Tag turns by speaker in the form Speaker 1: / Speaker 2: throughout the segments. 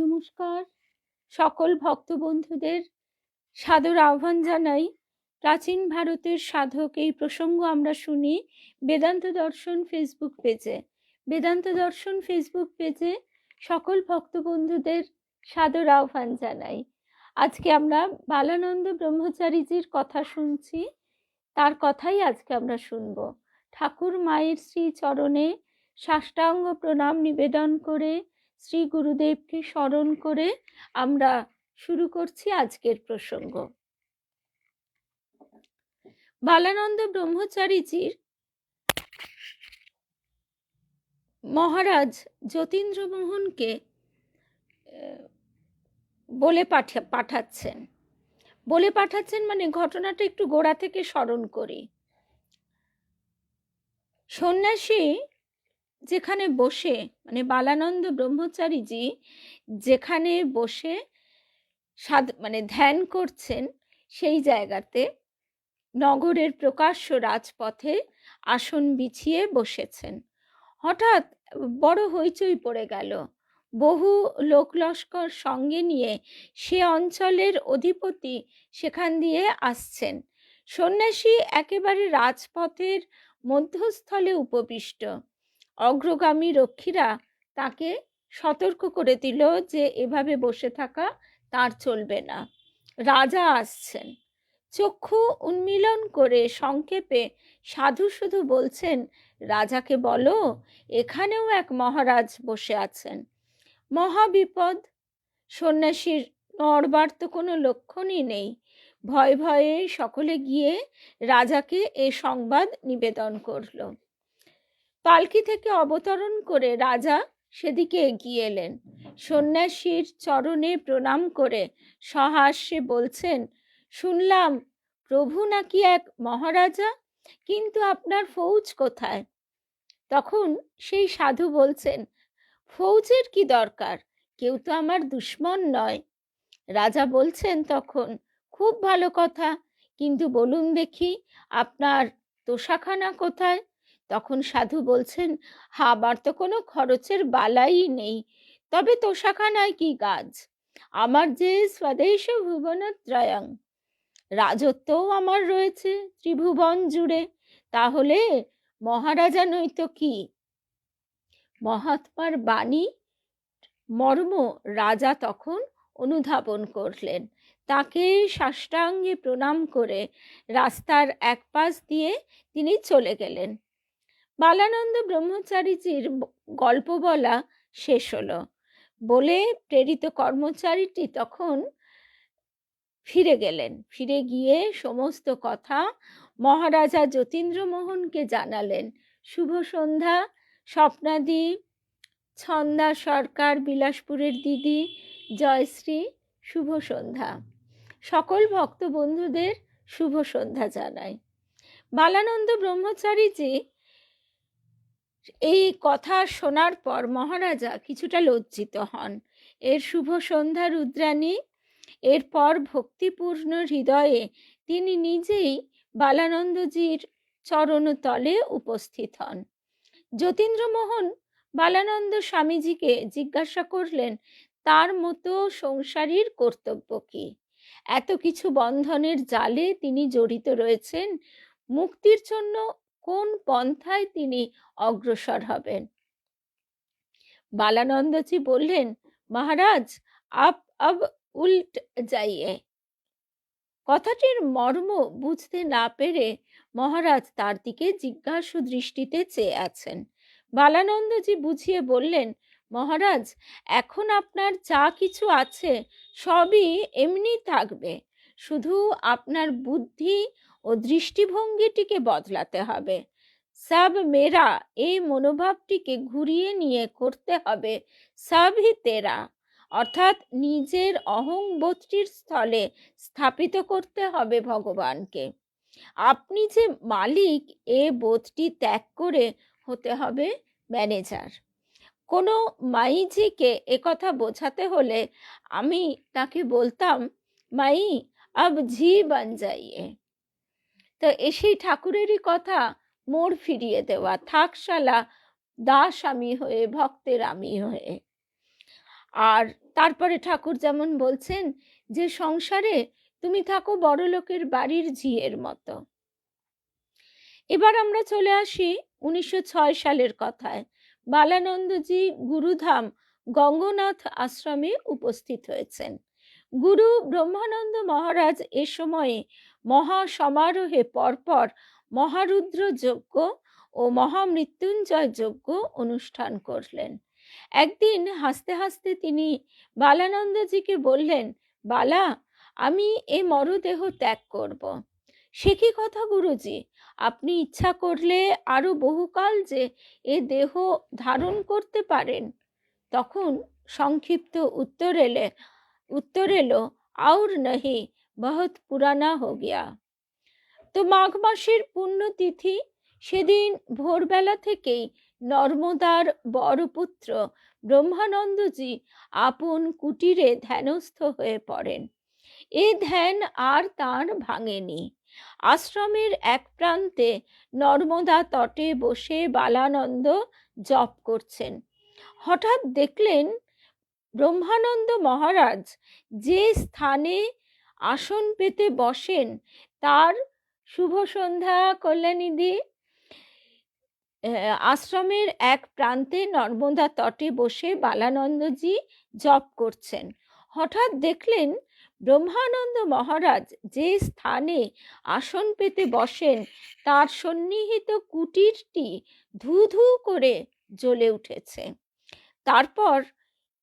Speaker 1: নমস্কার, সকল ভক্ত বন্ধুদের সাদর আহ্বান জানাই। প্রাচীন ভারতের সাধক এই প্রসঙ্গ আমরা শুনি বেদান্ত দর্শন ফেসবুক পেজে। বেদান্ত দর্শন ফেসবুক পেজে সকল ভক্ত বন্ধুদের সাদর আহ্বান জানাই। আজকে আমরা বালানন্দ ব্রহ্মচারীজির কথা শুনছি, তার কথাই আজকে আমরা শুনব। ঠাকুর মায়ের শ্রী চরণে সাষ্টাঙ্গ প্রণাম নিবেদন করে, শ্রী গুরুদেবকে স্মরণ করে আমরা শুরু করছি আজকের প্রসঙ্গ। বালানন্দ ব্রহ্মচারীজির মহারাজ যতীন্দ্রমোহনকে বলে পাঠাচ্ছেন মানে ঘটনাটা একটু গোড়া থেকে স্মরণ করি। সন্ন্যাসী যেখানে বসে, মানে বালানন্দ ব্রহ্মচারীজি যেখানে বসে ধ্যান করছেন, সেই জায়গাতে নগরের প্রকাশ্য রাজপথে আসন বিছিয়ে বসেছেন। হঠাৎ বড় হইচই পড়ে গেল। বহু লোকলস্কর সঙ্গে নিয়ে সে অঞ্চলের অধিপতি সেখান দিয়ে আসছেন। সন্ন্যাসী একেবারে রাজপথের মধ্যস্থলে উপবিষ্ট। অগ্রগামী রক্ষীরা তাকে সতর্ক করে দিল যে এভাবে বসে থাকা তার চলবে না, রাজা আসছেন। চক্ষু উন্মীলন করে সংক্ষেপে সাধু শুধু বলছেন, রাজাকে বলো এখানেও এক মহারাজ বসে আছেন। মহাবিপদ। সন্ন্যাসীর নড়বার তো কোনো লক্ষণই নেই। ভয়ে ভয়ে সকলে গিয়ে রাজাকে এ সংবাদ নিবেদন করল। পালকি থেকে অবতরণ করে রাজা সেদিকে এগিয়ে এলেন। সন্ন্যাসীর চরণে প্রণাম করে সহাস্যে বলছেন, শুনলাম প্রভু নাকি এক মহারাজা, কিন্তু আপনার ফৌজ কোথায়? তখন সেই সাধু বলছেন, ফৌজের কি দরকার, কেউ তো আমার দুশ্মন নয়। রাজা বলছেন তখন, খুব ভালো কথা, কিন্তু বলুন দেখি আপনার তোষাখানা কোথায়? তখন সাধু বলছেন, আমার তো কোনো খরচের বালাই নেই, তবে তোষাখানায় কি কাজ? আমার যে স্বদেশ ভুবনত্রয়ং, রাজত্বও আমার রয়েছে ত্রিভুবন জুড়ে, তাহলে মহারাজা নই তো কি? মহাত্মার বাণী মর্ম রাজা তখন অনুধাবন করলেন। তাকে সাষ্টাঙ্গে প্রণাম করে রাস্তার এক পাশ দিয়ে তিনি চলে গেলেন। বালানন্দ ব্রহ্মচারীজির গল্প বলা শেষ হলো। বলে প্রেরিত কর্মচারীটি তখন ফিরে গেলেন। ফিরে গিয়ে সমস্ত কথা মহারাজা যতীন্দ্রমোহনকে জানালেন। শুভ সন্ধ্যা স্বপ্নাদি, ছন্দা সরকার, বিলাসপুরের দিদি, জয়শ্রী, শুভ সন্ধ্যা। সকল ভক্ত বন্ধুদের শুভ সন্ধ্যা জানাই। বালানন্দ ব্রহ্মচারীজি এই কথা শোনার পর মহারাজা কিছুটা লজ্জিত হন। এর শুভ সন্ধ্যা রুদ্রাণী। এরপর ভক্তিপূর্ণ হৃদয়ে তিনি নিজেই বালানন্দজির চরণতলে উপস্থিত হন। যতীন্দ্রমোহন বালানন্দ স্বামীজিকে জিজ্ঞাসা করলেন, তার মতো সংসারীর কর্তব্য কি? এত কিছু বন্ধনের জালে তিনি জড়িত রয়েছেন, মুক্তির জন্য কোন পন্থায় তিনি অগ্রসর হবেন? বালানন্দজি বললেন, মহারাজ আপ আব উল্ট যাইয়ে। কথাটির মর্ম বুঝতে না পেরে মহারাজ তার দিকে জিজ্ঞাসু দৃষ্টিতে চেয়ে আছেন। বালানন্দজি বুঝিয়ে বললেন, মহারাজ এখন আপনার যা কিছু আছে সবই এমনি থাকবে, শুধু আপনার বুদ্ধি ও দৃষ্টিভঙ্গিটিকে বদলাতে হবে। সব মেরা এই মনোভাবটিকে ঘুরিয়ে নিয়ে করতে হবে সব হি তেরা, অর্থাৎ নিজের অহংবোধটির স্থলে স্থাপিত করতে হবে ভগবানকে। আপনি যে মালিক এ বোধটি ত্যাগ করে হতে হবে ম্যানেজার। কোনো মাইজিকে একথা বোঝাতে হলে আমি তাকে বলতাম, মাই আব ঝি বান যাইয়ে। তো সেই ঠাকুরেরই কথা মোড় ফিরিয়ে দেওয়া, থাকশালা দাস আমি হয়ে ভক্তের আমি হয়ে। আর তারপরে ঠাকুর যেমন বলছেন যে সংসারে তুমি থাকো বড়লোকের বাড়ির ঝিয়ের মতো। এবার আমরা চলে আসি 1906 সালের কথায়। বালানন্দজি গুরুধাম গঙ্গনাথ আশ্রমে উপস্থিত হয়েছেন। গুরু ব্রহ্মানন্দ মহারাজ এ সময়ে মহা সমারোহে পরপর মহারুদ্র যজ্ঞ ও মহামৃত্যুঞ্জয় যজ্ঞ অনুষ্ঠান করলেন। একদিন হাসতে হাসতে তিনি বালানন্দজিকে বললেন, বালা, আমি এ মরদেহ ত্যাগ করব। সে কি কথা গুরুজি, আপনি ইচ্ছা করলে আরো বহুকাল যে এ দেহ ধারণ করতে পারেন। তখন সংক্ষিপ্ত উত্তর এলো, আউর নহি, বহুত পুরানা হো গিয়া। তো মাঘ মাসের পুণ্যতিথি, সেদিন ভোরবেলা থেকেই নর্মদার বরপুত্র ব্রহ্মানন্দজি আপন কুটিরে ধ্যানস্থ হয়ে পড়েন। এ ধ্যান আর তাঁর ভাঙেনি। আশ্রমের এক প্রান্তে নর্মদা তটে বসে বালানন্দ জপ করছেন। হঠাৎ দেখলেন ব্রহ্মানন্দ মহারাজ যে স্থানে আসন পেতে বসেন তার, শুভ সন্ধ্যা কল্যাণীদি, আশ্রমের এক প্রান্তে নর্মদা তটে বসে বালানন্দজি জপ করছেন। হঠাৎ দেখলেন ব্রহ্মানন্দ মহারাজ যে স্থানে আসন পেতে বসেন তার সন্নিহিত কুটিরটি ধু ধু করে জ্বলে উঠেছে। তারপর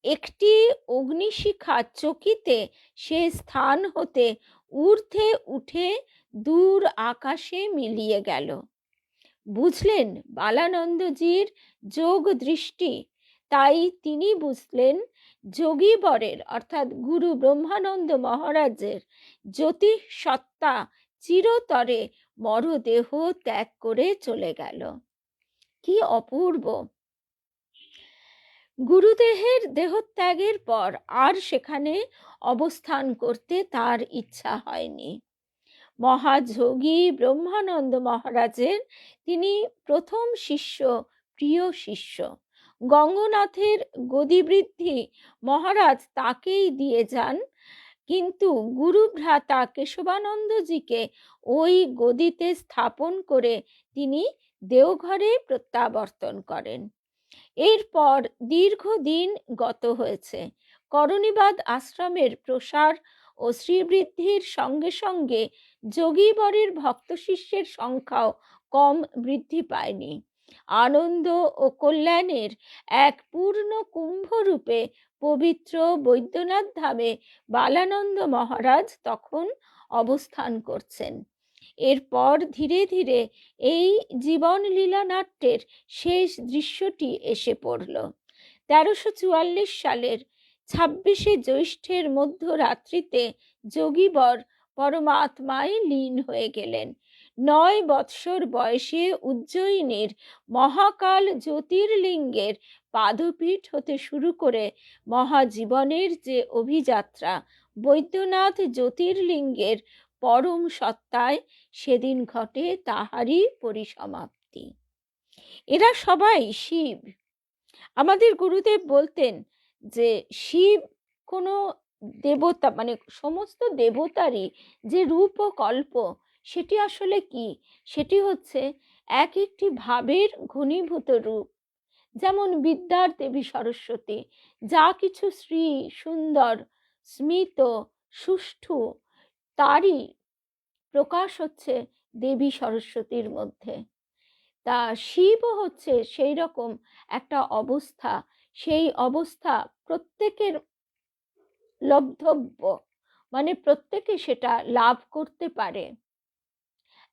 Speaker 1: একটি অগ্নিশিখা চকিতে সে স্থান হতে ঊর্ধ্বে উঠে দূর আকাশে মিলিয়ে গেল। বুঝলেন বালানন্দজির যোগ দৃষ্টি, তাই তিনি বুঝলেন যোগীবরের অর্থাৎ গুরু ব্রহ্মানন্দ মহারাজের জ্যোতিষ সত্তা চিরতরে মরদেহ ত্যাগ করে চলে গেল। কি অপূর্ব! গুরুদেহের দেহত্যাগের পর আর সেখানে অবস্থান করতে তার ইচ্ছা হয়নি। মহাযোগী ব্রহ্মানন্দ মহারাজের তিনি প্রথম শিষ্য, প্রিয় শিষ্য। গঙ্গনাথের গদিবৃদ্ধি মহারাজ তাকেই দিয়ে যান, কিন্তু গুরু ভ্রাতা কেশবানন্দজিকে ওই গদিতে স্থাপন করে তিনি দেওঘরে প্রত্যাবর্তন করেন। এরপর দীর্ঘদিন গত হয়েছে। করণীবাদ আশ্রমের প্রসার ও শ্রীবৃদ্ধির সঙ্গে সঙ্গে যোগীবরের ভক্ত শিষ্যের সংখ্যাও কম বৃদ্ধি পায়নি। আনন্দ ও কল্যাণের এক পূর্ণ কুম্ভরূপে পবিত্র বৈদ্যনাথ ধামে বালানন্দ মহারাজ তখন অবস্থান করছেন। এরপর ধীরে ধীরে এই জীবন লীলা নাট্যের শেষ দৃশ্যটি এসে পড়ল। 1344 সালের 26শে জ্যৈষ্ঠের মধ্যরাত্রিতে যোগীবর পরমাত্মায় লীন হয়ে গেলেন। 9 বৎসর বয়সে উজ্জয়িনীর মহাকাল জ্যোতির্লিঙ্গের পাদপীঠ হতে শুরু করে মহাজীবনের যে অভিযাত্রা বৈদ্যনাথ জ্যোতির্লিঙ্গের পরম সত্তায় সেদিন ঘটে, তাহারই পরিসমাপ্তি। এরা সবাই শিব। আমাদের গুরুদেব বলতেন যে শিব কোনো দেবতা, মানে সমস্ত দেবতারই যে রূপ ও কল্প, সেটি আসলে কি? সেটি হচ্ছে এক একটি ভাবের ঘনীভূত রূপ। যেমন বিদ্যার দেবী সরস্বতী, যা কিছু শ্রী সুন্দর স্মিত সুষ্ঠু, তারই প্রকাশ হচ্ছে দেবী সরস্বতীর মধ্যে। তা শিবও হচ্ছে সেই রকম একটা অবস্থা। সেই অবস্থা প্রত্যেকের লব্ধব্য, মানে প্রত্যেকে সেটা লাভ করতে পারে।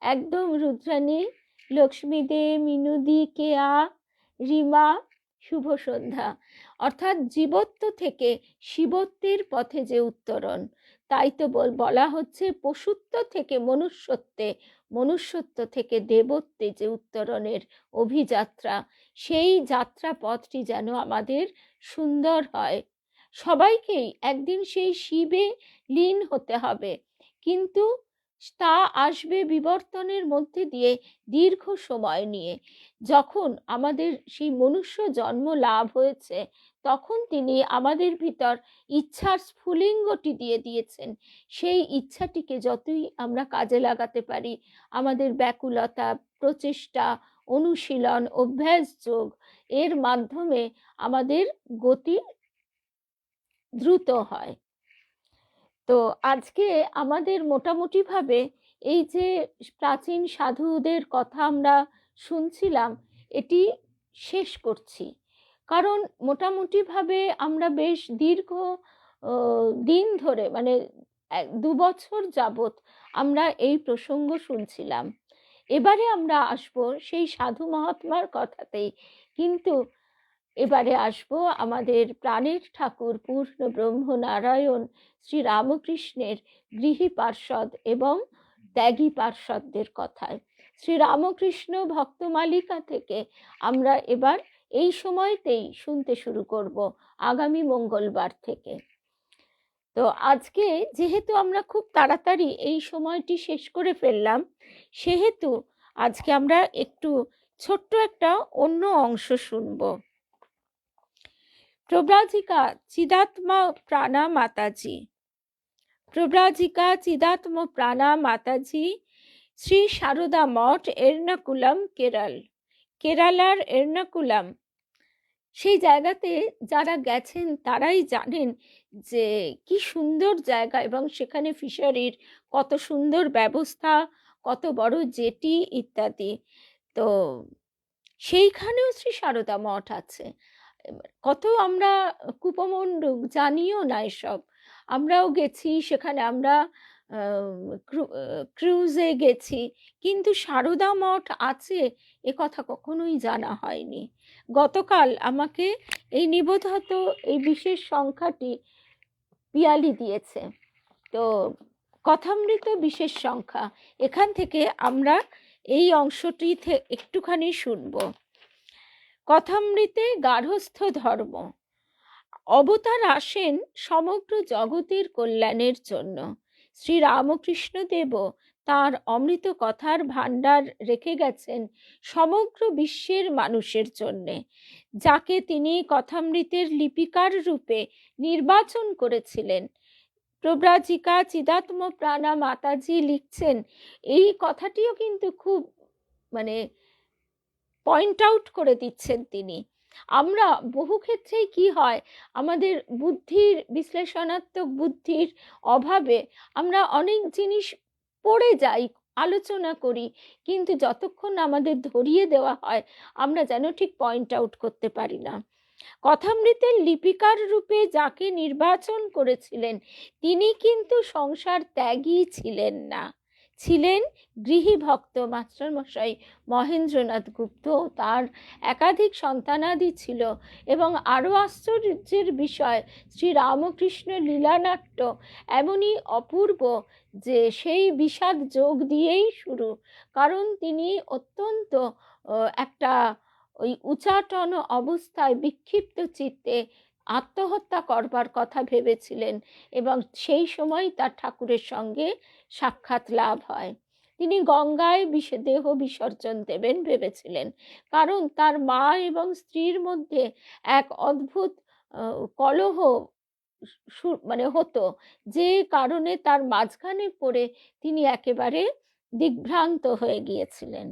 Speaker 1: একদম রুদ্রাণী, লক্ষ্মী দে, মিনুদি, কেয়া, রিমা, শুভ সন্ধ্যা, অর্থাৎ জীবত্ব থেকে শিবত্বের পথে যে উত্তরণ। তাই তো বলা হচ্ছে পশুত্ব থেকে মনুষ্যত্বে, মনুষ্যত্ব থেকে দেবত্বে যে উত্তরণের অভিযাত্রা, সেই যাত্রা পথটি যেন আমাদের সুন্দর হয়। সবাইকেই একদিন সেই শিবে লীন হতে হবে, কিন্তু তা আসবে বিবর্তনের মধ্যে দিয়ে দীর্ঘ সময় নিয়ে। যখন আমাদের সেই মনুষ্য জন্ম লাভ হয়েছে, তখন তিনি আমাদের ভিতর ইচ্ছার স্ফুলিঙ্গটি দিয়ে দিয়েছেন। সেই ইচ্ছাটিকে যতই আমরা কাজে লাগাতে পারি, আমাদের ব্যাকুলতা, প্রচেষ্টা, অনুশীলন, অভ্যাস যোগ এর মাধ্যমে আমাদের গতি দ্রুত হয়। তো আজকে আমাদের মোটামুটিভাবে এই যে প্রাচীন সাধুদের কথা আমরা শুনছিলাম, এটি শেষ করছি। কারণ মোটামুটিভাবে আমরা বেশ দীর্ঘ দিন ধরে, মানে 2 বছর যাবৎ আমরা এই প্রসঙ্গ শুনছিলাম। এবারে আমরা আসব সেই সাধু মহাত্মার কথাতেই, কিন্তু এবারে আসব আমাদের প্রাণের ঠাকুর পূর্ণ ব্রহ্ম নারায়ণ শ্রী রামকৃষ্ণের গৃহী পার্ষদ এবং ত্যাগী পার্ষদদের কথায়। শ্রী রামকৃষ্ণ ভক্তমালিকা থেকে আমরা এবার এই সময়তেই শুনতে শুরু করব, আগামী মঙ্গলবার থেকে। তো আজকে যেহেতু আমরা খুব তাড়াতাড়ি এই সময়টি শেষ করে ফেললাম, সেহেতু আজকে আমরা একটু ছোট্ট একটা অন্য অংশ শুনব। প্রব্রাজিকা চিদাত্মা প্রাণা মাতাজি। প্রব্রাজিকা চিদাত্ম প্রাণা মাতাজি, শ্রী সারদা মঠ, এর্নাকুলাম, কেরালার এর্নাকুলাম। সেই জায়গাতে যারা গেছেন তারাই জানেন যে কি সুন্দর জায়গা, এবং সেখানে ফিশারির কত সুন্দর ব্যবস্থা, কত বড় জেটি ইত্যাদি। তো সেইখানেও শ্রী সারদা মঠ আছে। কত আমরা কুপমণ্ডুক জানিও না এসব। আমরাও গেছি সেখানে, আমরা ক্রুজে গেছি, কিন্তু সারদা মঠ আছে এ কথা কখনোই জানা হয়নি। গতকাল আমাকে এই নিবোধত এই বিশেষ সংখ্যাটি পিয়ালি দিয়েছে। তো কথামৃত বিশেষ সংখ্যা, এখান থেকে আমরা এই অংশটি একটুখানি শুনব। কথামৃতে গার্হস্থ্য ধর্ম। অবতার আসেন সমগ্র জগতের কল্যাণের জন্য। শ্রী রামকৃষ্ণদেবও তাঁর অমৃত কথার ভাণ্ডার রেখে গেছেন সমগ্র বিশ্বের মানুষের জন্যে, যাকে তিনি কথামৃতের লিপিকার রূপে নির্বাচন করেছিলেন। প্রব্রাজিকা চিদাত্ম প্রাণা মাতাজি লিখছেন, এই কথাটিও কিন্তু খুব মানে পয়েন্ট আউট করে দিচ্ছেন তিনি। আমরা বহু ক্ষেত্রেই কি হয়, আমাদের বুদ্ধির, বিশ্লেষণাত্মক বুদ্ধির অভাবে আমরা অনেক জিনিস পড়ে যাই, আলোচনা করি, কিন্তু যতক্ষণ আমাদের ধরিয়ে দেওয়া হয় আমরা যেন ঠিক পয়েন্ট আউট করতে পারি না। কথামৃতের লিপিকার রূপে যাকে নির্বাচন করেছিলেন, তিনি কিন্তু সংসার ত্যাগী ছিলেন না, ছিলেন গৃহী ভক্ত। মাস্টারমশাই মহেন্দ্রনাথ গুপ্ত, তার একাধিক সন্তানাদি ছিল, এবং আরও আশ্চর্যের বিষয়, শ্রী রামকৃষ্ণ লীলানাট্য এমনই অপূর্ব যে সেই বিষাদ যোগ দিয়েই শুরু। কারণ তিনি অত্যন্ত একটা ওই উচাটন অবস্থায় বিক্ষিপ্ত চিত্তে আত্মহত্যা করবার কথা ভেবেছিলেন, এবং সেই সময় তার ঠাকুরের সঙ্গে সাক্ষাৎ লাভ হয়। তিনি গঙ্গায় দেহ বিসর্জন দেবেন ভেবেছিলেন, কারণ তার মা এবং স্ত্রীর মধ্যে এক অদ্ভুত কলহ মানে হতো, যে কারণে তার মাঝখানে পড়ে তিনি একেবারে দিগ্ভ্রান্ত হয়ে গিয়েছিলেন।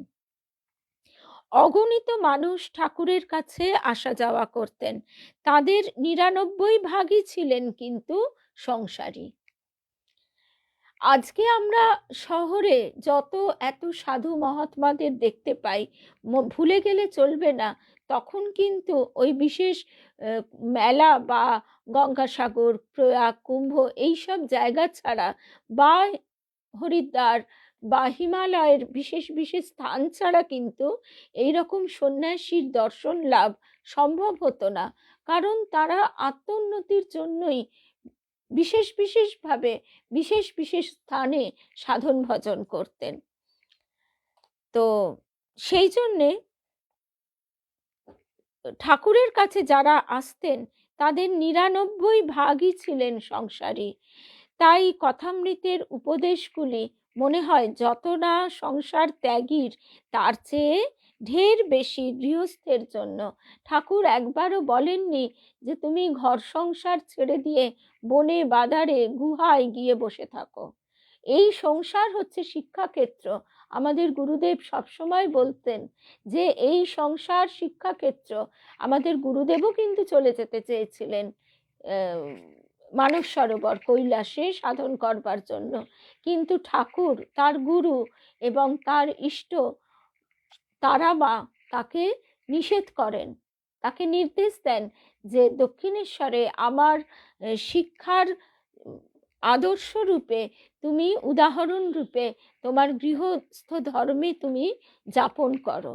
Speaker 1: অগণিত মানুষ ঠাকুরের কাছে আসা যাওয়া করতেন, তাদের ৯৯ ছিলেন কিন্তু সংসারী। আজকে আমরা শহরে যত এত সাধু মহাত্মাদের দেখতে পাই, ভুলে গেলে চলবে না, তখন কিন্তু ওই বিশেষ মেলা বা গঙ্গাসাগর, প্রয়াগ, কুম্ভ এইসব জায়গা ছাড়া, বা হরিদ্বার বা হিমালয়ের বিশেষ বিশেষ স্থান ছাড়া কিন্তু এইরকম সন্ন্যাসীর দর্শন লাভ সম্ভব হতো না। কারণ তারা আত্মোন্নতির জন্যই বিশেষ বিশেষভাবে বিশেষ বিশেষ স্থানে সাধন ভজন করতেন। তো সেই জন্যে ঠাকুরের কাছে যারা আসতেন তাদের ৯৯ ছিলেন সংসারী। তাই কথামৃতের উপদেশগুলি মনে হয় যত না সংসার ত্যাগীর তার চেয়ে ঢের বেশি গৃহস্থের জন্য। ঠাকুর একবারও বলেননি যে তুমি ঘর সংসার ছেড়ে দিয়ে বনে বাদারে গুহায় গিয়ে বসে থাকো। এই সংসার হচ্ছে শিক্ষাক্ষেত্র। আমাদের গুরুদেব সবসময় বলতেন যে এই সংসার শিক্ষাক্ষেত্র। আমাদের গুরুদেবও কিন্তু চলে যেতে চেয়েছিলেন মানস সরোবর কৈলাসে সাধন করবার জন্য, কিন্তু ঠাকুর তার গুরু এবং তার ইষ্ট তারা মা তাকে নিষেধ করেন, তাকে নির্দেশ দেন যে দক্ষিণেশ্বরে আমার শিক্ষার আদর্শ রূপে তুমি, উদাহরণ রূপে তোমার গৃহস্থ ধর্মে তুমি যাপন করো,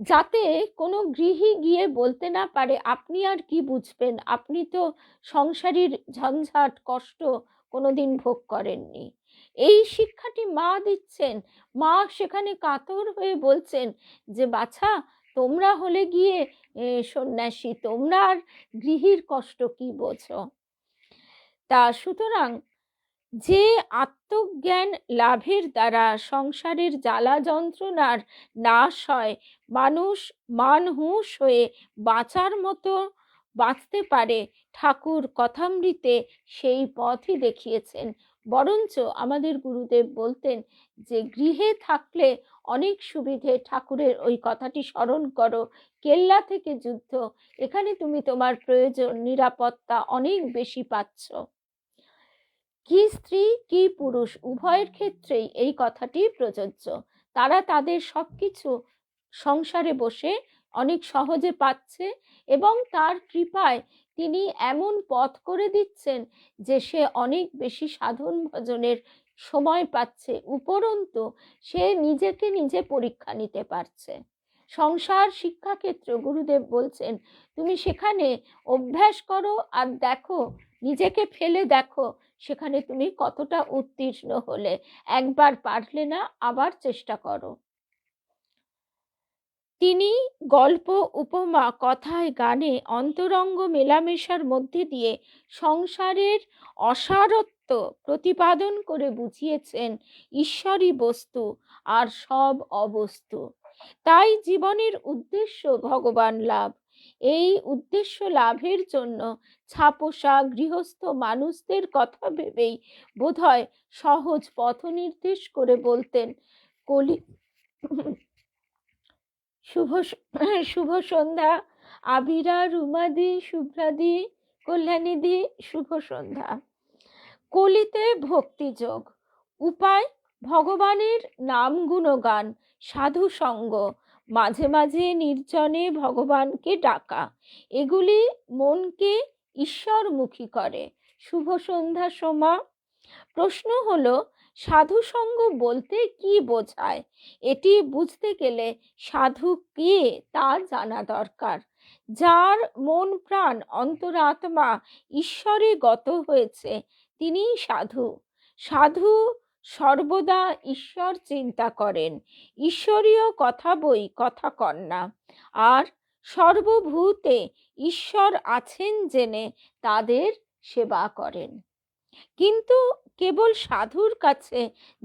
Speaker 1: যাতে কোনো গৃহী গিয়ে বলতে না পারে আপনি আর কি বুঝবেন, আপনি তো সংসারীর ঝঞ্ঝাট কষ্ট কোনোদিন ভোগ করেননি। এই শিক্ষাটি মা দিচ্ছেন। মা সেখানে কাতর হয়ে বলছেন যে বাছা, তোমরা হলে গিয়ে সন্ন্যাসী, তোমরা আর গৃহীর কষ্ট কি বোঝো। তা সুতরাং যে আত্মজ্ঞান লাভের দ্বারা সংসারের জ্বালা যন্ত্রণার নাশ হয়, মানুষ মানহুঁস হয়ে বাঁচার মতো বাঁচতে পারে, ঠাকুর কথামৃতে সেই পথই দেখিয়েছেন। বরঞ্চ আমাদের গুরুদেব বলতেন যে গৃহে থাকলে অনেক সুবিধে। ঠাকুরের ওই কথাটি স্মরণ করো, কেল্লা থেকে যুদ্ধ, এখানে তুমি তোমার প্রয়োজন নিরাপত্তা অনেক বেশি পাচ্ছ। কি স্ত্রী কি পুরুষ উভয়ের ক্ষেত্রেই এই কথাটি প্রযোজ্য। তারা তাদের সবকিছু সংসারে বসে অনেক সহজে পাচ্ছে এবং তার কৃপায় তিনি এমন পথ করে দিচ্ছেন যে সে অনেক বেশি সাধন ভজনের সময় পাচ্ছে, উপরন্তু সে নিজেকে নিজে পরীক্ষা নিতে পারছে। সংসার শিক্ষাক্ষেত্র গুরুদেব বলছেন তুমি সেখানে অভ্যাস করো আর দেখো, নিজেকে ফেলে দেখো সেখানে তুমি কতটা উত্তীর্ণ হলে। একবার পারলে না, আবার চেষ্টা করো। তিনি গল্প উপমা কথায় গানে অন্তরঙ্গ মেলামেশার মধ্যে দিয়ে সংসারের অসারত্ব প্রতিপাদন করে বুঝিয়েছেন ঈশ্বরই বস্তু আর সব অবস্তু। তাই জীবনের উদ্দেশ্য ভগবান লাভ। এই উদ্দেশ্য লাভের জন্য ছাপোষা গৃহস্থ মানুষদের কথা ভেবেই বোধহয় সহজ পথ নির্দেশ করে বলতেন কলি শুভ সন্ধ্যা আবিরা রুমাদি শুভ্রাদি কল্যাণীদি, শুভ সন্ধ্যা। কলিতে ভক্তিযোগ উপায় ভগবানের নাম গুণগান, সাধু সঙ্গ, মাঝে মাঝে নির্জনে ভগবানকে ডাকা, এগুলি মনকে ঈশ্বরমুখী করে। শুভ সন্ধ্যা সোমা। প্রশ্ন হলো সাধু সঙ্গ বলতে কি বোঝায়? এটি বুঝতে গেলে সাধু কে তা জানা দরকার। যার মন প্রাণ অন্তরাত্মা ঈশ্বরে গত হয়েছে তিনিই সাধু। সাধু সর্বদা ঈশ্বর চিন্তা করেন, ঈশ্বরীয় কথা বই কথা কন না, আর সর্বভূতে ঈশ্বর আছেন জেনে তাদের সেবা করেন। কিন্তু কেবল সাধুর কাছে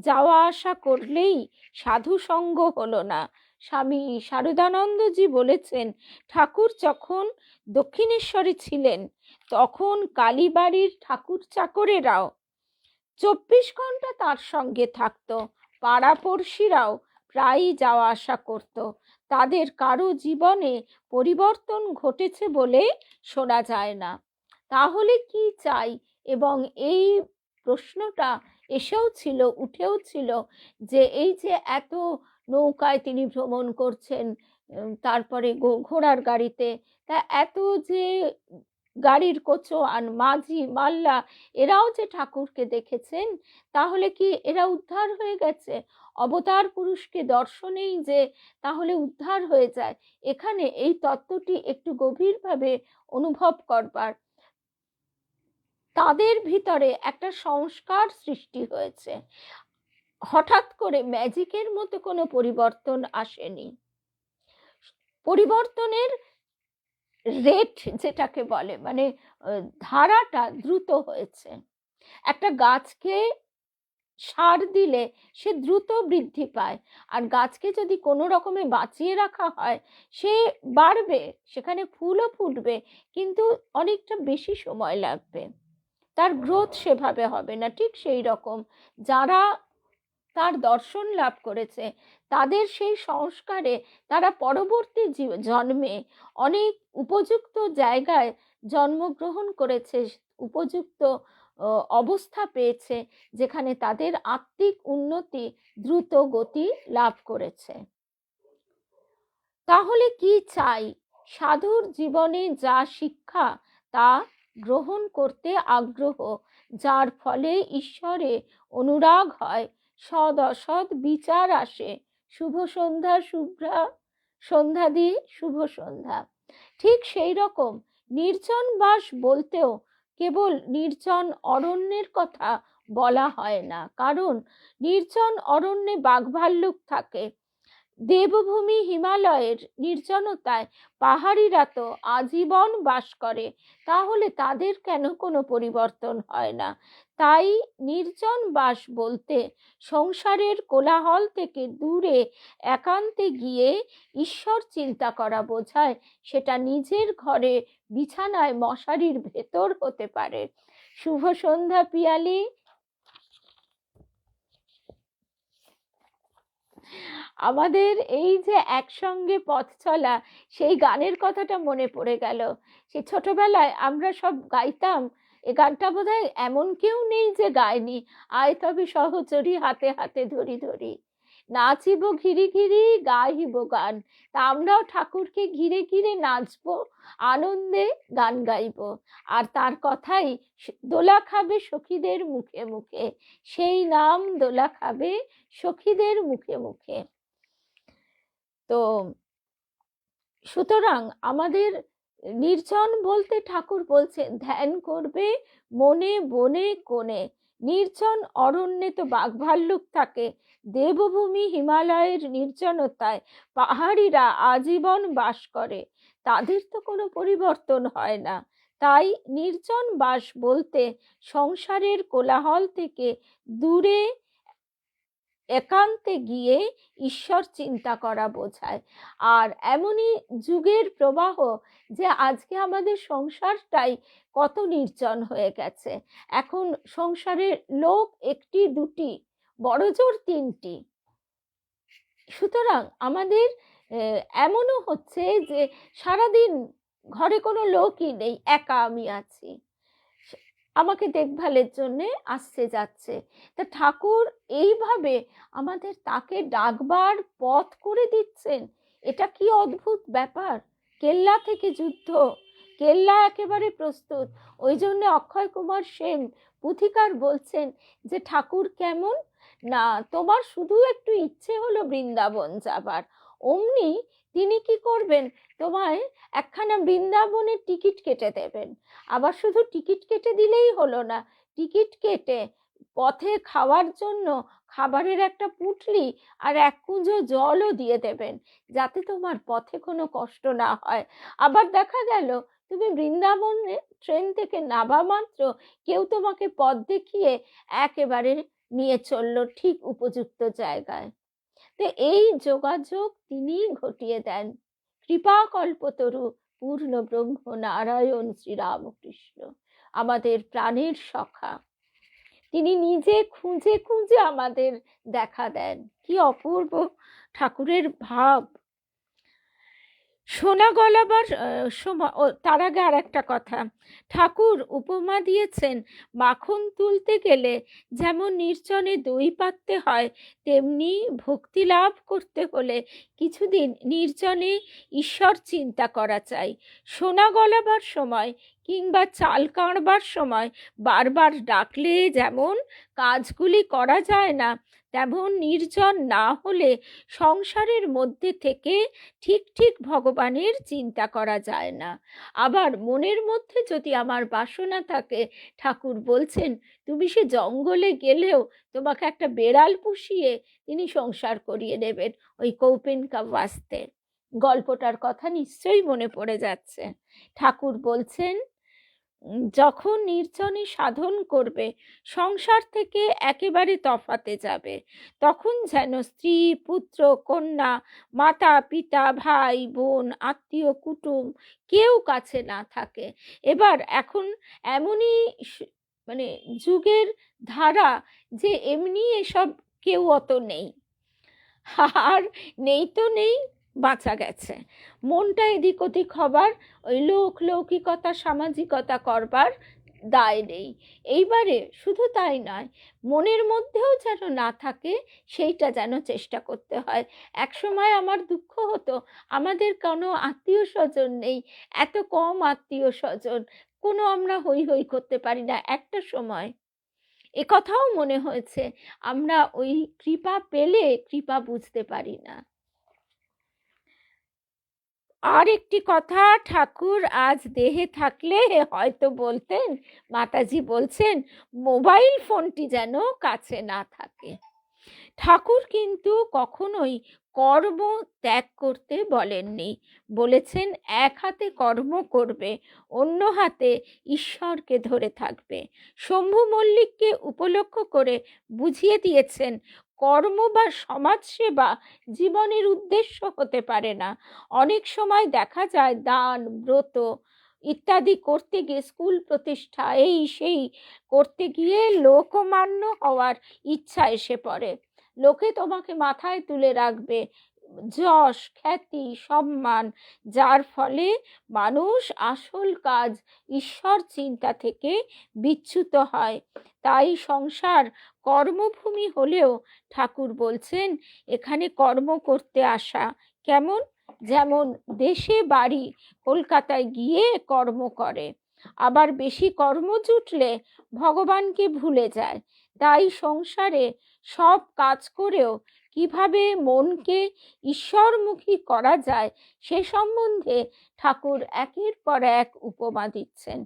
Speaker 1: যাওয়া আসা করলেই সাধু সঙ্গ হলো না। স্বামী শারদানন্দজি বলেছেন ঠাকুর যখন দক্ষিণেশ্বরে ছিলেন তখন কালীবাড়ির ঠাকুর চাকরেরাও 24 ঘন্টা তার সঙ্গে থাকতো। পাড়াপড়শিরাও প্রায়ই যাওয়া আসা করত। তাদের কারো জীবনে পরিবর্তন ঘটেছে বলে শোনা যায় না। তাহলে কি চাই? এবং এই প্রশ্নটা এসেও ছিল, উঠেও ছিল যে এই যে এত নৌকায় তিনি ভ্রমণ করছেন, তারপরে ঘোড়ার গাড়িতে, তা এত যে গাড়ির কোচোয়ান মাঝি মাল্লা এরাও যে ঠাকুরকে দেখেছেন, তাহলে কি এরা উদ্ধার হয়ে গেছে? অবতার পুরুষকে দর্শনেই যে তাহলে উদ্ধার হয়ে যায়, এখানে এই তত্ত্বটি একটু গভীরভাবে অনুভব করবার। তাদের ভিতরে একটা সংস্কার সৃষ্টি হয়েছে। হঠাৎ করে ম্যাজিকের মতো কোনো পরিবর্তন আসেনি। পরিবর্তনের রেট যেটাকে বলে, মানে ধারাটা দ্রুত হয়েছে। একটা গাছকে সার দিলে সে দ্রুত বৃদ্ধি পায়, আর গাছকে যদি কোনো রকমে বাঁচিয়ে রাখা হয় সে বাড়বে, সেখানে ফুলও ফুটবে, কিন্তু অনেকটা বেশি সময় লাগবে, তার গ্রোথ সেভাবে হবে না। ঠিক সেই রকম যারা তার দর্শন লাভ করেছে তাদের সেই সংস্কারে তারা পরবর্তী জন্মে অনেক উপযুক্ত জায়গায় জন্মগ্রহণ করেছে, উপযুক্ত অবস্থা পেয়েছে, যেখানে তাদের আত্মিক উন্নতি দ্রুত গতি লাভ করেছে। তাহলে কি চাই? সাধুর জীবনে যা শিক্ষা তা গ্রহণ করতে আগ্রহ, যার ফলে ঈশ্বরে অনুরাগ হয়, সদ অসৎ বিচার আসে। শুভ সন্ধ্যা শুভ্রা, সন্ধ্যাদি শুভ সন্ধ্যা। ঠিক সেই রকম নির্জন বাস বলতেও কেবল নির্জন অরণ্যের কথা বলা হয় না, কারণ নির্জন অরণ্যে বাঘভাল্লুক থাকে। দেবভূমি হিমালয়ের নির্জনতায় পাহাড়িরা তো আজীবন বাস করে, তাহলে তাদের কেন কোনো পরিবর্তন হয় না? তাই নির্জন বাস বলতে সংসারের কোলাহল থেকে দূরে একান্তে গিয়ে ঈশ্বর চিন্তা করা বোঝায়। সেটা নিজের ঘরে বিছানায় মশারির ভেতর হতে পারে। শুভ সন্ধ্যা পিয়ালি। আমাদের এই যে একসঙ্গে পথ চলা, সেই গানের কথাটা মনে পড়ে গেল। সে ছোটবেলায় আমরা সব গাইতাম। এ গানটা বোধহয় এমন কেউ নেই যে গায়নি। আয় তবে সহচরী হাতে হাতে ধরি ধরি, নাচিব ঘিরি ঘিরি গাইব গান। তা আমরাও ঠাকুরকে ঘিরে ঘিরে নাচবো, আনন্দে গান গাইব। আর তার কথাই, দোলা খাবে সখীদের মুখে মুখে, সেই নাম দোলা খাবে সখীদের মুখে মুখে। তো সুতরাং আমাদের নির্জন বলতে ঠাকুর বলছেন ধ্যান করবে মনে বনে কোণে। নির্জন অরণ্যে তো বাঘভাল্লুক থাকে, দেবভূমি হিমালয়ের নির্জনতায় পাহাড়িরা আজীবন বাস করে, তাদের তো কোনো পরিবর্তন হয় না। তাই নির্জন বাস বলতে সংসারের কোলাহল থেকে দূরে একান্তে গিয়ে ঈশ্বর চিন্তা করা বোঝায়। আর এমনই যুগের প্রবাহ যে আজকে আমাদের সংসারটাই কত নির্জন হয়ে গেছে। এখন সংসারের লোক একটি দুটি, বড়জোর তিনটি। সুতরাং আমাদের এমনও হচ্ছে যে সারাদিন ঘরে কোনো লোকই নেই, একা আমি আছি, আমাকে দেখভালের জন্য আসছে যাচ্ছে। তা ঠাকুর এইভাবে আমাদের তাকে ডাকবার পথ করে দিচ্ছেন। এটা কি অদ্ভুত ব্যাপার! কেল্লা থেকে যুদ্ধ, কেল্লা একেবারে প্রস্তুত। ওই জন্য অক্ষয় কুমার সেন পুথিকার বলছেন যে ঠাকুর কেমন না, তোমার শুধু একটু ইচ্ছে হলো বৃন্দাবন যাবার, অমনি তিনি কি করবেন, তোমায় একখানা বৃন্দাবনের টিকিট কেটে দেবেন। আবার শুধু টিকিট কেটে দিলেই হলো না, টিকিট কেটে পথে খাওয়ার জন্য খাবারের একটা পুঁটলি আর এক কুঁজো জলও দিয়ে দেবেন, যাতে তোমার পথে কোনো কষ্ট না হয়। আবার দেখা গেল তুমি বৃন্দাবনে ট্রেন থেকে নামা মাত্র কেউ তোমাকে পথ দেখিয়ে একেবারে নিয়ে চললো ঠিক উপযুক্ত জায়গায়। তো এই যোগাযোগ তিনি ঘটিয়ে দেন। কৃপা কল্পতরু পূর্ণ ব্রহ্ম নারায়ণ শ্রীরামকৃষ্ণ, আমাদের প্রাণের সখা। তিনি নিজে খুঁজে খুঁজে আমাদের দেখা দেন। কি অপূর্ব ঠাকুরের ভাব! সোনা গলাবার সময়, তার আগে আর একটা কথা, ঠাকুর উপমা দিয়েছেন মাখন তুলতে গেলে যেমন নির্জনে দই পাততে হয়, তেমনি ভক্তি লাভ করতে হলে কিছুদিন নির্জনে ঈশ্বর চিন্তা করা চাই। সোনা গলাবার সময় কিংবা চাল কাড়বার সময় বারবার ডাকলে যেমন কাজগুলি করা যায় না, তেমন নির্জন না হলে সংসারের মধ্যে থেকে ঠিক ঠিক ভগবানের চিন্তা করা যায় না। আবার মনের মধ্যে যদি আমার বাসনা থাকে, ঠাকুর বলছেন তুমি সে জঙ্গলে গেলেও তোমাকে একটা বেড়াল পুষিয়ে তিনি সংসার করিয়ে নেবেন। ওই কৌপিন কা বাস্তে গল্পটার কথা নিশ্চয়ই মনে পড়ে যাচ্ছে। ঠাকুর বলছেন যখন নির্জনে সাধন করবে, সংসার থেকে একেবারে তফাতে যাবে, তখন যেন স্ত্রী, পুত্র, কন্যা, মাতা, পিতা, ভাই, বোন, আত্মীয়, কুটুম কেউ কাছে না থাকে। এবার এখন এমনই মানে যুগের ধারা যে এমনি এসব কেউ অত নেই। আর নেই তো নেই, বাঁচা গেছে। মনটা এদিক ওদিক হবার, ওই লৌকিকতা, সামাজিকতা করবার দায় নেই। এইবারে শুধু তাই নয়, মনের মধ্যেও যেন না থাকে সেইটা যেন চেষ্টা করতে হয়। একসময় আমার দুঃখ হতো, আমাদের কোনো আত্মীয় স্বজন নেই, এত কম আত্মীয় স্বজন, কোনো আমরা হই হই করতে পারি না। একটা সময় কথাও মনে হয়েছে আমরা ওই কৃপা পেলে কৃপা বুঝতে পারি না। আর একটি কথা, ঠাকুর আজ দেহে থাকলে হয়তো বলতেন, মাতাজি বলছেন, মোবাইল ফোনটি যেন কাছে না থাকে। ঠাকুর কিন্তু কখনোই কর্ম ত্যাগ করতে বলেননি, বলেছেন এক হাতে কর্ম করবে, অন্য হাতে ঈশ্বরকে ধরে থাকবে। শম্ভু মল্লিককে উপলক্ষ করে বুঝিয়ে দিয়েছেন, কর্ম বা সমাজসেবা জীবনের উদ্দেশ্য হতে পারে না। অনেক সময় দেখা যায় দান, ব্রত ইত্যাদি করতে গিয়ে, স্কুল প্রতিষ্ঠা এই সেই করতে গিয়ে লোকমান্য হওয়ার ইচ্ছা এসে পড়ে। লোকে তোমাকে মাথায় তুলে রাখবে, যশ, খ্যাতি, সম্মান, যার ফলে মানুষ আসল কাজ ঈশ্বর চিন্তা থেকে বিচ্যুত হয়। তাই সংসার কর্মভূমি হলেও ঠাকুর বলছেন এখানে কর্ম করতে আসা কেমন, যেমন দেশে বাড়ি কলকাতায় গিয়ে কর্ম করে, আবার বেশি কর্ম জুটলে ভগবানকে ভুলে যায়। তাই সংসারে সব কাজ করেও কিভাবে মনকে ঈশ্বরমুখী করা যায় সে সম্বন্ধে ঠাকুর একের পর এক উপমা দিচ্ছেন।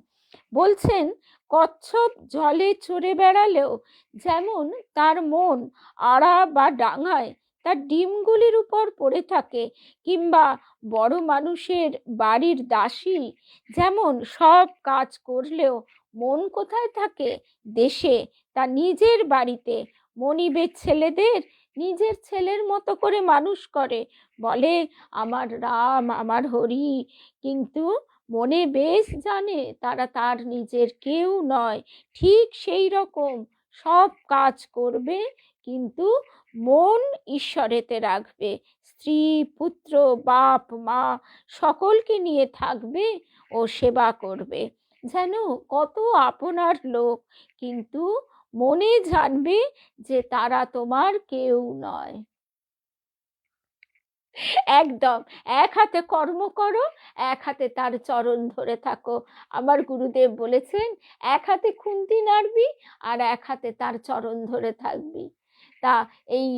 Speaker 1: বলছেন, কচ্ছপ জলে চড়ে বেড়ালেও যেমন তার মন আড়া বা ডাঙায় তার ডিমগুলির উপর পড়ে থাকে, কিংবা বড় মানুষের বাড়ির দাসী যেমন সব কাজ করলেও মন কোথায় থাকে, দেশে, তা নিজের বাড়িতে মনিবের ছেলেদের নিজের ছেলের মতো করে মানুষ করে, বলে আমার রাম, আমার হরি, কিন্তু মনে বেশ জানে তারা তার নিজের কেউ নয়। ঠিক সেই রকম সব কাজ করবে, কিন্তু মন ঈশ্বরেতে রাখবে, স্ত্রী, পুত্র, বাপ, মা সকলকে নিয়ে থাকবে ও সেবা করবে, যেন কত আপনার লোক, কিন্তু মনে জানবে যে তারা তোমার কেউ নয়। একদম, এক হাতে কর্ম করো, এক হাতে তার চরণ ধরে থাকো। আমার গুরুদেব বলেছেন, এক হাতে খুন্তি নাড়বি আর এক হাতে তার চরণ ধরে থাকবি। তা এই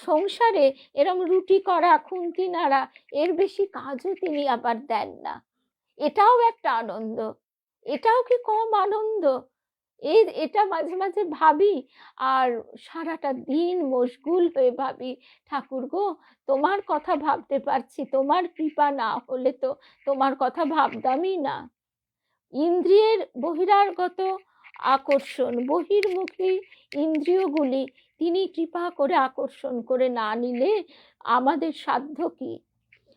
Speaker 1: সংসারে এরম রুটি করা, খুন্তি নাড়া, এর বেশি কাজও তিনি আবার দেন না। এটাও একটা আনন্দ, এটাও কি কম আনন্দ? এটা মাঝে মাঝে ভাবি, আর সারাটা দিন মশগুল হয়ে ভাবি, ঠাকুর গো, তোমার কথা ভাবতে পারছি, তোমার কৃপা না হলে তো তোমার কথা ভাবতামই না। ইন্দ্রিয়ের বহিরাগত আকর্ষণ, বহির্মুখী ইন্দ্রিয়গুলি তিনি কৃপা করে আকর্ষণ করে না নিলে আমাদের সাধ্য কি?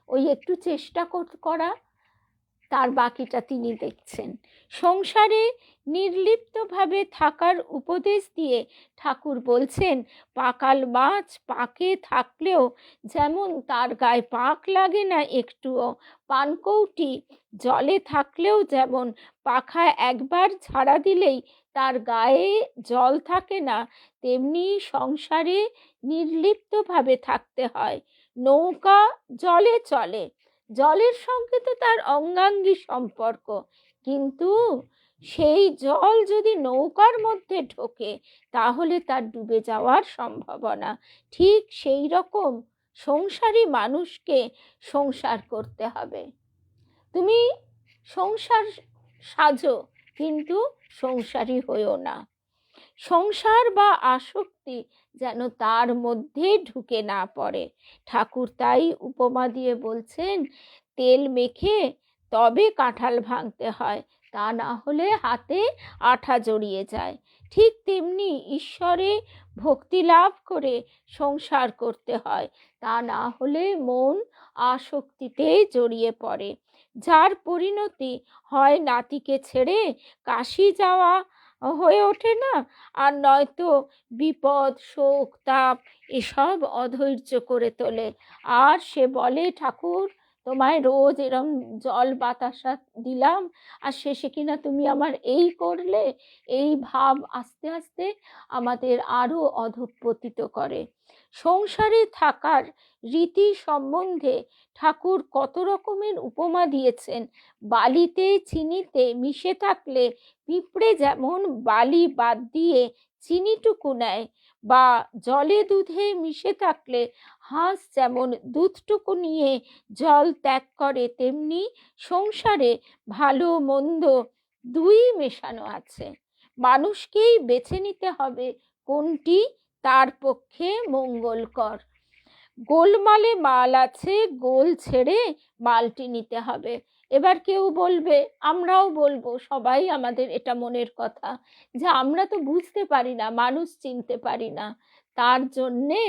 Speaker 1: ওই একটু চেষ্টা করা, তার বাকিটা তিনি দেখছেন। সংসারে নির্লিপ্তভাবে থাকার উপদেশ দিয়ে ঠাকুর বলছেন, পাকাল মাছ পাকে থাকলেও যেমন তার গায়ে পাক লাগে না একটুও, পানকৌটি জলে থাকলেও যেমন পাখায় একবার ঝাড়া দিলেই তার গায়ে জল থাকে না, তেমনি সংসারে নির্লিপ্তভাবে থাকতে হয়। নৌকা জলে চলে, জলের সঙ্গে তো তার অঙ্গাঙ্গী সম্পর্ক, কিন্তু সেই জল যদি নৌকার মধ্যে ঢোকে তাহলে তার ডুবে যাওয়ার সম্ভাবনা। ঠিক সেই রকম সংসারী মানুষকে সংসার করতে হবে। তুমি সংসার সাজো, কিন্তু সংসারী হইও না। সংসার বা আসক্তি যেন তার মধ্যে ঢুকে না পড়ে। ঠাকুর তাই উপমা দিয়ে বলছেন, তেল মেখে তবে কাঁঠাল ভাঙতে হয়, তা না হলে হাতে আঠা জড়িয়ে যায়। ঠিক তেমনি ঈশ্বরে ভক্তি লাভ করে সংসার করতে হয়, তা না হলে মন আসক্তিতে জড়িয়ে পড়ে, যার পরিণতি হয় নাতিকে ছেড়ে কাশি যাওয়া হয়ে ওঠে না, আর নয়তো বিপদ শোক তাপ এসব অধৈর্য করে তোলে। আর সে বলে, ঠাকুর তোমায় রোজ এরম জল বাতাসা দিলাম, আর শেষে কিনা তুমি আমার এই করলে। এই ভাব আস্তে আস্তে আমাদের আরো অধঃপতিত করে। সংসারে থাকার রীতি সম্বন্ধে ঠাকুর কত রকমের উপমা দিয়েছেন। বালিতে চিনিতে মিশে থাকলে পিঁপড়ে যেমন বালি বাদ দিয়ে চিনিটুকু নেয়, বা জলে দুধে মিশে থাকলে হাঁস যেমন দুধটুকু নিয়ে জল ত্যাগ করে, তেমনি সংসারে ভালো মন্দ দুই মেশানো আছে। মানুষকেই বেছে নিতে হবে কোনটি তার পক্ষে মঙ্গলকর। গোলমালে মাল আছে, গোল ছেড়ে মালটি নিতে হবে। এবার কেউ বলবে, আমরাও বলবো, সবাই আমাদের এটা মনের কথা, যে আমরা তো বুঝতে পারি না, মানুষ চিনতে পারি না। তার জন্যে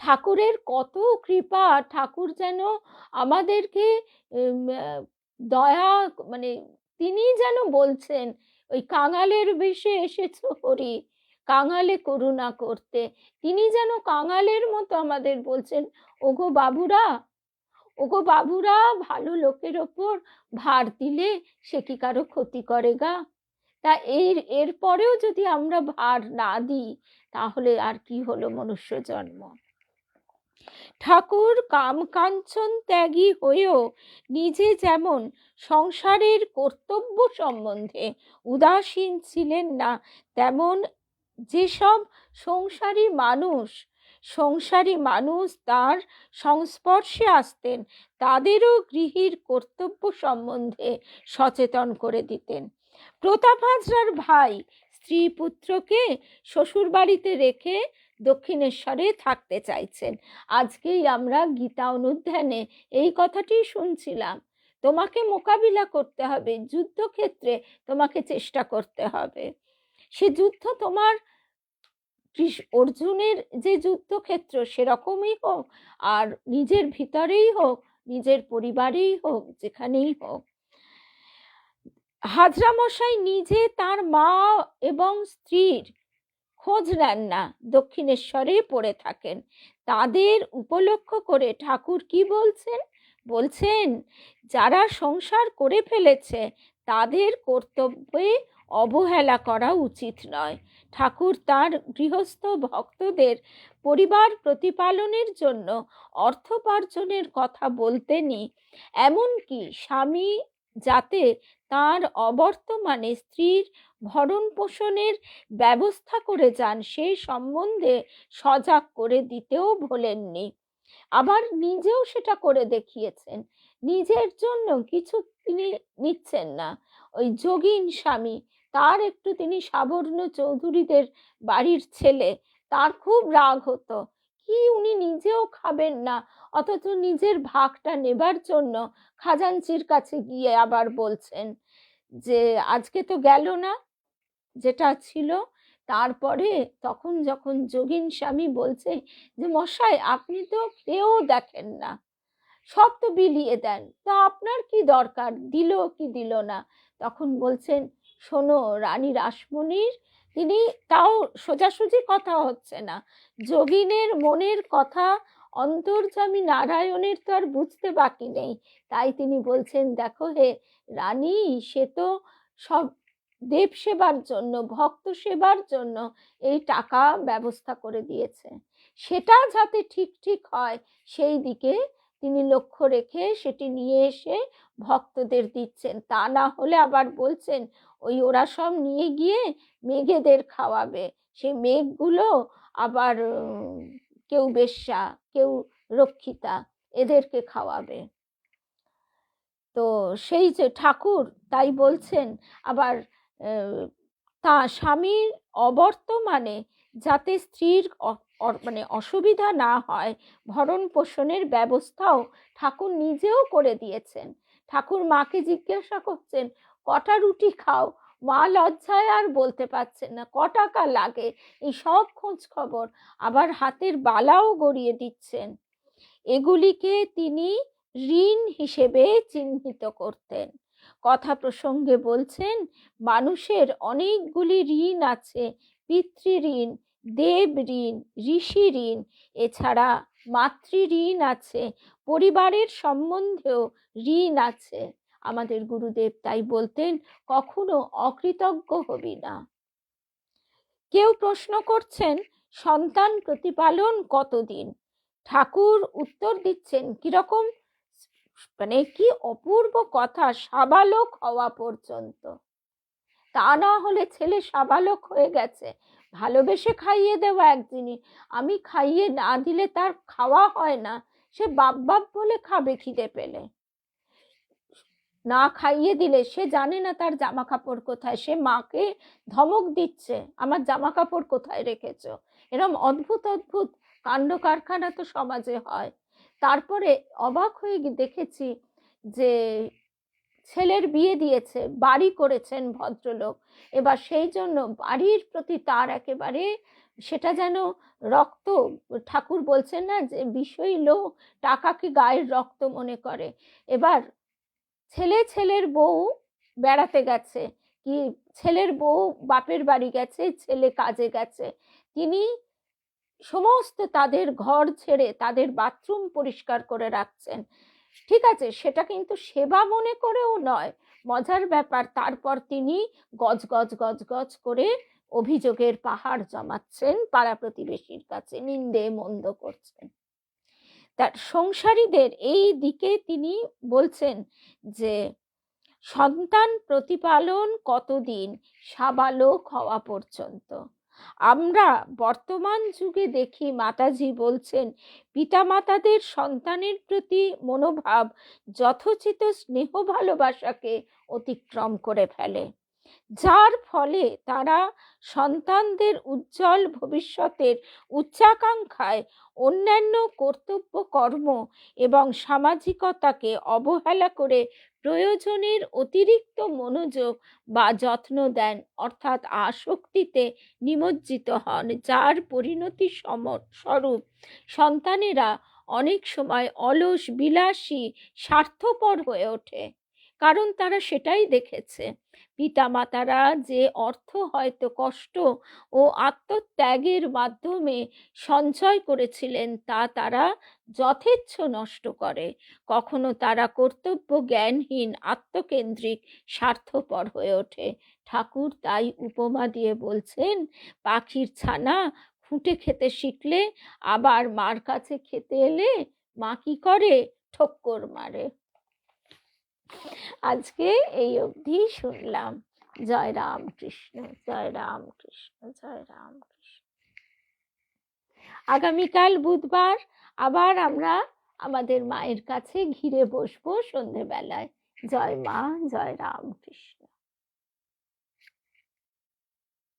Speaker 1: ঠাকুরের কত কৃপা, ঠাকুর যেন আমাদেরকে দয়া, মানে তিনি যেন বলছেন, ওই কাঙালের বেশে এসেছো হরি, কাঙালে করুণা করতে। তিনি যেন কাঙালের মতো আমাদের বলছেন, ওগো বাবুরা, ওগো বাবুরা, ভালো লোকের ওপর ভার দিলে সে কি কারো ক্ষতি করে গা? তা এর পরেও যদি আমরা ভার না দিই, তাহলে আর কি হলো মনুষ্য জন্ম? ঠাকুর কাম কাঞ্চন ত্যাগী হয়েও নিজে যেমন সংসারের কর্তব্য সম্বন্ধে উদাসীন ছিলেন না, তেমন যেসব সংসারী মানুষ তার সংস্পর্শে আসতেন, তাদেরও গৃহীর কর্তব্য সম্বন্ধে সচেতন করে দিতেন। প্রতাপ হাজরার ভাই স্ত্রী পুত্রকে শ্বশুর বাড়িতে রেখে দক্ষিণেশ্বরে থাকতে চাইছেন। আজকেই আমরা গীতা অনুধ্যানে এই কথাটি শুনছিলাম। তোমাকে মোকাবিলা করতে হবে, যুদ্ধক্ষেত্রে তোমাকে চেষ্টা করতে হবে। সে যুদ্ধ তোমার অর্জুনের যে যুদ্ধক্ষেত্র সেরকমই হোক, আর নিজের ভিতরেই হোক, নিজের পরিবারেই হোক, যেখানেই হোক। হাজরা মশাই নিজে তার মা এবং স্ত্রীর খোঁজ নেন না, দক্ষিণেশ্বরে পড়ে থাকেন। তাদের উপলক্ষ করে ঠাকুর কি বলছেন, যারা সংসার করে ফেলেছে তাদের কর্তব্যে অবহেলা করা উচিত নয়। ঠাকুর তার গৃহস্থ ভক্তদের পরিবার প্রতিপালনের জন্য অর্থোপার্জনের কথা বলতেনই, এমনকি স্বামী যাতে তার অবর্তমানে স্ত্রীর ভরণ পোষণের ব্যবস্থা করে যান সেই সম্বন্ধে সজাগ করে দিতেও ভোলেননি। আবার নিজেও সেটা করে দেখিয়েছেন। নিজের জন্য কিছু তিনি নিচ্ছেন না। ওই যোগীন স্বামী, তার একটু, তিনি সাবর্ণ চৌধুরীদের বাড়ির ছেলে, তার খুব রাগ হতো, কি উনি নিজেও খাবেন না, অথচ নিজের ভাগটা নেবার জন্য খাজাঞ্চির কাছে গিয়ে আবার বলছেন যে আজকে তো গেল না যেটা ছিল। তারপরে তখন যখন যোগীন স্বামী বলছে যে মশাই আপনি তো কেউ দেখেন না, সব তো বিলিয়ে দেন, তা আপনার কি দরকার, দিল কি দিল না? তখন বলছেন, শোনো রানী রাসমণির, তিনি তাও সোজাসুজি কথা হচ্ছে না, যোগিনের মনের কথা অন্তর্যামী নারায়ণের তো আর বুঝতে বাকি নেই। তাই তিনি বলছেন, দেখো হে রানী, সে তো সব দেব সেবার জন্য, ভক্ত সেবার জন্য এই টাকা ব্যবস্থা করে দিয়েছে, সেটা যাতে ঠিক ঠিক হয় সেই দিকে তিনি লক্ষ্য রেখে সেটি নিয়ে এসে ভক্তদের দিচ্ছেন। তা না হলে আবার বলছেন, ওই ওরা সব নিয়ে গিয়ে মেঘেদের খাওয়াবে, সেই মেঘগুলো আবার কেউ বেশ্যা, কেউ রক্ষিতা, এদেরকে খাওয়াবে। তো সেই যে ঠাকুর তাই বলছেন, আবার তা স্বামীর অবর্তমানে যাতে স্ত্রীর মানে অসুবিধা না হয়, ভরণ পোষণের ব্যবস্থাও ঠাকুর নিজেও করে দিয়েছেন। ঠাকুর মাকে জিজ্ঞাসা করছেন, কটা রুটি খাও? মা লজ্জায় আর বলতে পারছেন না। ক টাকা লাগে, এই সব খোঁজ খবর, আবার হাতের বালাও গড়িয়ে দিচ্ছেন। এগুলিকে তিনি ঋণ হিসেবে চিহ্নিত করতেন। কথা প্রসঙ্গে বলছেন, মানুষের অনেকগুলি ঋণ আছে, পিতৃঋণ, দেব ঋণ, ঋষি ঋণ, এছাড়া মাতৃ ঋণ আছে, পরিবারের সম্বন্ধেও ঋণ আছে। আমাদের গুরুদেব তাই বলতেন, কখনো অকৃতজ্ঞ হবি না। কেউ প্রশ্ন করছেন, সন্তান প্রতিপালন কতদিন? ঠাকুর উত্তর দিচ্ছেন কিরকম, মানে কি অপূর্ব কথা, সাবালক হওয়া পর্যন্ত। তা না হলে ছেলে সাবালক হয়ে গেছে, ভালোবেসে খাইয়ে দেওয়া এক জিনিস, আমি খাইয়ে না দিলে তার খাওয়া হয় না, সে বাপ বাপ বলে খাবে খিদে পেলে। না খাইয়ে দিলে সে জানে না তার জামা কাপড় কোথায়, সে মাকে ধমক দিচ্ছে, আমার জামা কাপড় কোথায় রেখেছো। এরকম অদ্ভুত অদ্ভুত কাণ্ড কারখানা তো সমাজে হয়। তারপরে অবাক হয়ে দেখেছি যে ছেলের বিয়ে দিয়েছে, বাড়ি করেছেন ভদ্রলোক, এবার সেই জন্য বাড়ির প্রতি তার একেবারে সেটা যেন রক্ত। ঠাকুর বলছেন না যে বিষয়ী লোক টাকাকে গায়ের রক্ত মনে করে। এবার ছেলের বউ বেড়াতে গেছে, কি ছেলের বউ বাপের বাড়ি গেছে, ছেলে কাজে গেছে, তিনি সমস্ত তাদের ঘর ছেড়ে তাদের বাথরুম পরিষ্কার করে রাখছেন। ঠিক আছে, সেটা কিন্তু সেবা মনে করেও নয়, মজার ব্যাপার। তারপর তিনি গজ গজ গজ গজ করে অভিযোগের পাহাড় জমাচ্ছেন পাড়া প্রতিবেশীর কাছে, নিন্দে মন্দ করছেন। তার সংসারীদের এই দিকে তিনি বলছেন যে সন্তান প্রতিপালন কতদিন? সাবালক হওয়া পর্যন্ত। আমরা বর্তমান যুগে দেখি মাতাজি বলছেন, পিতামাতাদের সন্তানের প্রতি মনোভাব যথোচিত স্নেহ ভালোবাসাকে অতিক্রম করে ফেলে, যার ফলে তারা সন্তানদের উজ্জ্বল ভবিষ্যতের উচ্চাকাঙ্ক্ষায় অন্যান্য কর্তব্য কর্ম এবং সামাজিকতাকে অবহেলা করে প্রয়োজনের অতিরিক্ত মনোযোগ বা যত্ন দেন, অর্থাৎ আসক্তিতে নিমজ্জিত হন, যার পরিণতি স্বরূপ সন্তানেরা অনেক সময় অলস, বিলাসী, স্বার্থপর হয়ে ওঠে। কারণ তারা সেটাই দেখেছে, পিতামাতারা যে অর্থ হয়তো কষ্ট ও আত্মত্যাগের মাধ্যমে সঞ্চয় করেছিলেন তা তারা যথেচ্ছ নষ্ট করে। কখনো তারা কর্তব্য জ্ঞানহীন, আত্মকেন্দ্রিক, স্বার্থপর হয়ে ওঠে। ঠাকুর তাই উপমা দিয়ে বলছেন, পাখির ছানা খুঁটে খেতে শিখলে আবার মার কাছে খেতে এলে মা কি করে? ঠক্কর মারে। আজকে এই অবধি শুনলাম। জয় রাম কৃষ্ণ, জয় রাম কৃষ্ণ, জয় রাম কৃষ্ণ। আগামীকাল বুধবার আবার আমরা আমাদের মায়ের কাছে ঘিরে বসবো সন্ধেবেলায়। জয় মা, জয় রাম কৃষ্ণ।